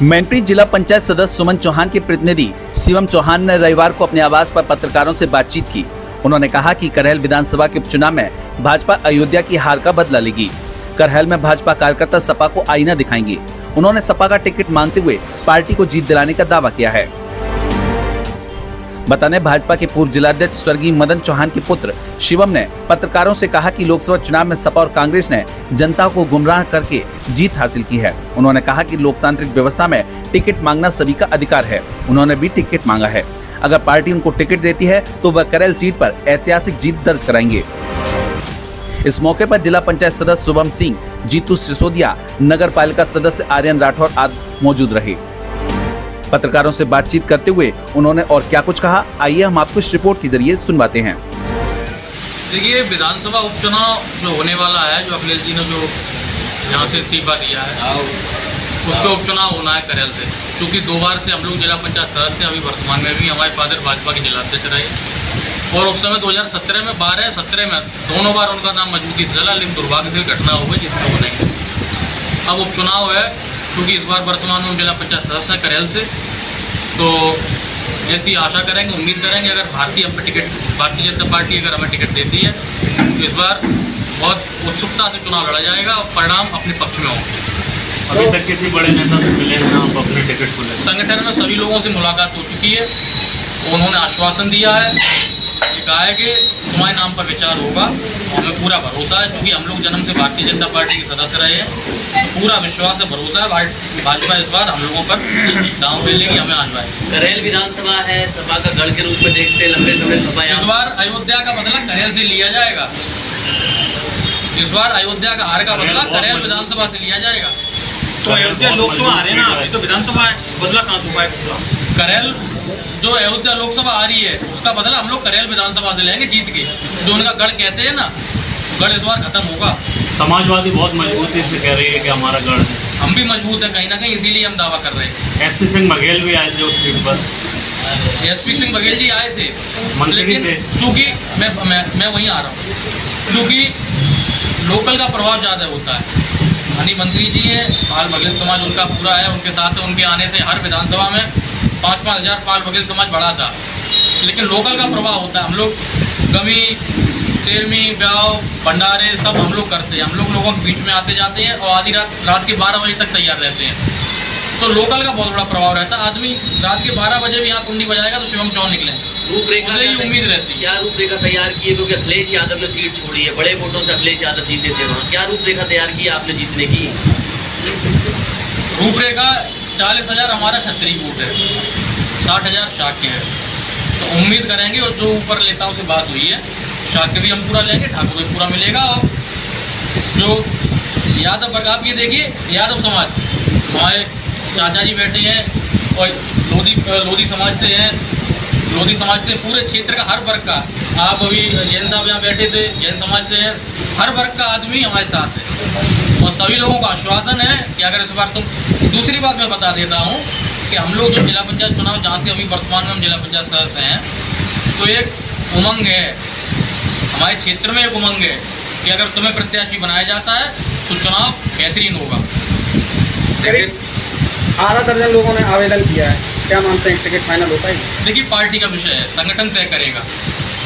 मैनपुरी जिला पंचायत सदस्य सुमन चौहान के प्रतिनिधि शिवम चौहान ने रविवार को अपने आवास पर पत्रकारों से बातचीत की। उन्होंने कहा कि करहल विधानसभा के उपचुनाव में भाजपा अयोध्या की हार का बदला लेगी। करहल में भाजपा कार्यकर्ता सपा को आईना दिखाएंगे। उन्होंने सपा का टिकट मांगते हुए पार्टी को जीत दिलाने का दावा किया है। बता दें, भाजपा के पूर्व जिलाध्यक्ष स्वर्गीय मदन चौहान के पुत्र शिवम ने पत्रकारों से कहा कि लोकसभा चुनाव में सपा और कांग्रेस ने जनता को गुमराह करके जीत हासिल की है। उन्होंने कहा कि लोकतांत्रिक व्यवस्था में टिकट मांगना सभी का अधिकार है। उन्होंने भी टिकट मांगा है। अगर पार्टी उनको टिकट देती है तो वह करहल सीट पर ऐतिहासिक जीत दर्ज कराएंगे। इस मौके पर जिला पंचायत सदस्य शुभम सिंह, जीतू सिसोदिया, नगर पालिका सदस्य आर्यन राठौर आदि मौजूद रहे। पत्रकारों से बातचीत करते हुए उन्होंने और क्या कुछ कहा, आइए हम आपको इस रिपोर्ट के जरिए सुनवाते हैं। देखिए, विधानसभा उपचुनाव जो होने वाला है, जो अखिलेश जी ने जो यहाँ से इस्तीफा दिया है, उसका उपचुनाव होना है करहल से। क्योंकि 2 बार से हम लोग जिला पंचायत सदस्य, अभी वर्तमान में भी हमारे फादर भाजपा के जिलाध्यक्ष रहे और उस समय 2017 में 12-17 में दोनों बार उनका नाम मजबूती से चला, लेकिन दुर्भाग्य से घटना हो गई जिसमें वो नहीं। अब उपचुनाव है, क्योंकि इस बार वर्तमान में जिला पंचायत सदस्य हैं करहल से, तो ऐसी आशा करेंगे, उम्मीद करेंगे अगर भारतीय जनता पार्टी अगर हमें टिकट देती है तो इस बार बहुत उत्सुकता से चुनाव लड़ा जाएगा और परिणाम अपने पक्ष में होंगे। अभी तक किसी बड़े नेता से मिले हैं आप अपने टिकट को लेकर? संगठन में सभी लोगों से मुलाकात हो चुकी है। उन्होंने आश्वासन दिया है, ये कहा है कि तुम्हारे नाम पर विचार होगा। हमें पूरा भरोसा है, क्योंकि हम लोग जन्म से भारतीय जनता पार्टी के सदस्य रहे हैं, तो पूरा विश्वास है, भरोसा है भाजपा इस बार हम लोगों पर दांव मिलेगी, हमें आजमाएगी। करहल विधानसभा है, सपा का गढ़ के रूप में देखते लंबे समय सपा। इस बार अयोध्या का बदला करहल से लिया जाएगा। इस बार अयोध्या का हार का बदला करहल विधानसभा से लिया जाएगा। तो अयोध्या लोकसभा आ रही है ना, अभी तो विधानसभा है, बदला कहाँ से पाएगा? करहल जो अयोध्या लोकसभा आ रही है उसका बदला हम लोग करहल विधानसभा से लेंगे जीत के। जो उनका गढ़ कहते हैं ना, गढ़ इस बार खत्म होगा। समाजवादी बहुत मजबूती से कह रही है कि हमारा गढ़ है। हम भी मजबूत हैं कहीं ना कहीं, इसीलिए हम दावा कर रहे हैं। एसपी सिंह बघेल भी आए जो सीट पर। एसपी सिंह बघेल जी आए थे, लेकिन थे। चूँकि मैं वहीं आ रहा हूँ, क्योंकि लोकल का प्रभाव ज़्यादा होता है। माननीय मंत्री जी हैं, पाल बघेल समाज उनका पूरा है, उनके साथ उनके आने से हर विधानसभा में 5-5 हज़ार पाल बघेल समाज बढ़ा था। लेकिन लोकल का प्रभाव होता है। हम लोग गमी, तेरमी, ब्याह, भंडारे सब हम लोग करते हैं। हम लोगों के बीच में आते जाते हैं और आधी रात के 12 बजे तक तैयार रहते हैं। तो लोकल का बहुत बड़ा प्रभाव रहता है। आदमी रात के 12 बजे भी यहाँ कुंडी बजाएगा तो शिवम चौहान निकले। रूपरेखा ही उम्मीद रहती है। क्या रूपरेखा तैयार की है? क्योंकि अखिलेश यादव ने सीट छोड़ी है, बड़े वोटों से अखिलेश यादव जीते थे वहाँ। क्या रूपरेखा तैयार की आपने जीतने की? रूपरेखा 40,000 हमारा क्षत्रिय वोट है, 60,000 शाक्य है। तो उम्मीद करेंगे, और जो ऊपर नेताओं से बात हुई है, शाक्य भी हम पूरा लेंगे, ठाकुर भी पूरा मिलेगा। और जो यादव वर्ग, आप ये देखिए, यादव समाज हमारे चाचा जी बैठे हैं और लोधी समाज से हैं। लोधी समाज से पूरे क्षेत्र का हर वर्ग का, आप अभी जैन साहब यहाँ बैठे थे, जैन समाज से हैं। हर वर्ग का आदमी हमारे साथ है और सभी लोगों का आश्वासन है कि अगर इस बार दूसरी बात मैं बता देता हूँ कि हम लोग जो जिला पंचायत चुनाव, जहाँ से अभी वर्तमान में हम जिला पंचायत सदस्य हैं, तो एक उमंग है हमारे क्षेत्र में, एक उमंग है कि अगर तुम्हें प्रत्याशी बनाया जाता है तो चुनाव बेहतरीन होगा। करीब आधा दर्जन लोगों ने आवेदन किया है, क्या मानते हैं टिकट फाइनल होता है? देखिए, पार्टी का विषय है, संगठन तय करेगा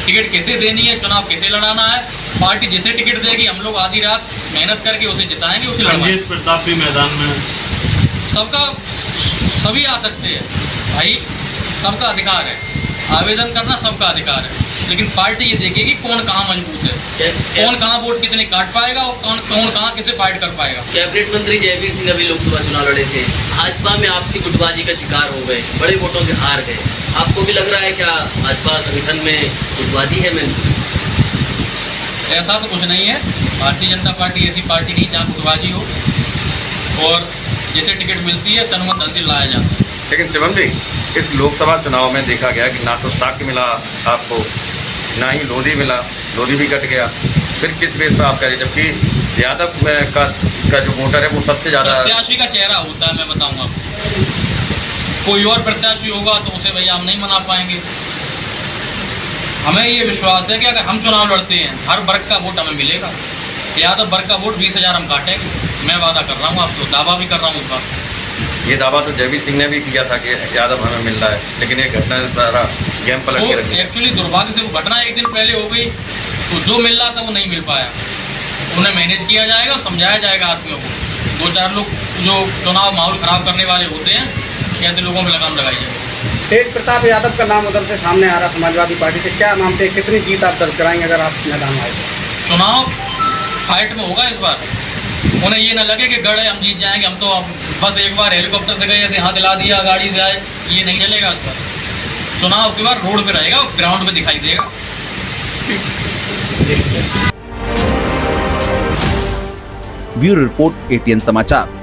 टिकट कैसे देनी है, चुनाव कैसे लड़ाना है। पार्टी जैसे टिकट देगी, हम लोग आधी रात मेहनत करके उसे जिताएंगे, उसे लड़वाएंगे। प्रताप भी मैदान में, सभी आ सकते हैं भाई, सबका अधिकार है, आवेदन करना सबका अधिकार है। लेकिन पार्टी ये देखेगी कौन कहाँ मजबूत है, कौन कहाँ वोट कितने काट पाएगा और कौन कहाँ किसे फाइट कर पाएगा। कैबिनेट मंत्री जयवीर सिंह अभी लोकसभा चुनाव लड़े थे, भाजपा में आपसी गुटबाजी का शिकार हो गए, बड़े वोटों से हार गए। आपको भी लग रहा है क्या भाजपा संगठन में गुटबाजी है? ऐसा तो कुछ नहीं है। भारतीय जनता पार्टी ऐसी पार्टी नहीं जहाँ गुटबाजी हो, और जैसे टिकट मिलती है तन मन धन से लाया जाता है। लेकिन शिवम जी, इस लोकसभा चुनाव में देखा गया कि ना तो शाक्य मिला आपको, ना ही लोधी मिला, लोधी भी कट गया। फिर किस बेस पर आप कह रहे, जबकि यादव का जो वोटर है वो सबसे ज़्यादा। प्रत्याशी का चेहरा होता है, मैं बताऊंगा आपको। कोई और प्रत्याशी होगा तो उसे भैया हम नहीं मना पाएंगे। हमें ये विश्वास है कि अगर हम चुनाव लड़ते हैं, हर वर्ग का वोट हमें मिलेगा। यादव वर्ग का वोट 20,000 हम काटेंगे, मैं वादा कर रहा हूँ आपको, दावा भी कर रहा हूँ इस बार। ये दावा तो जयवीर सिंह ने भी किया था कि यादव हमें मिल रहा है, लेकिन ये घटना ने सारा गेम पलट के रख दिया। एक्चुअली दुर्भाग्य से वो घटना एक दिन पहले हो गई, तो जो मिल रहा था वो नहीं मिल पाया। उन्हें मैनेज किया जाएगा, समझाया जाएगा आदमियों को। 2-4 लोग जो चुनाव माहौल खराब करने वाले होते हैं, ऐसे लोगों में लगाम लगाई जाए। तेज प्रताप यादव का नाम उधर से सामने आ रहा समाजवादी पार्टी से, क्या मानते हैं कितनी जीत आप दर्ज कराएंगे अगर आप मैदान में आए? चुनाव फाइट में होगा इस बार। उन्हें ये ना लगे कि गढ़ है हम जीत जाएंगे, हम तो बस एक बार हेलीकॉप्टर से गए ऐसे हाथ हिला दिया गाड़ी से आए, ये नहीं चलेगा इस बार। चुनाव की बार रोड पे रहेगा, ग्राउंड पे दिखाई देगा। ब्यूरो रिपोर्ट, ATN समाचार।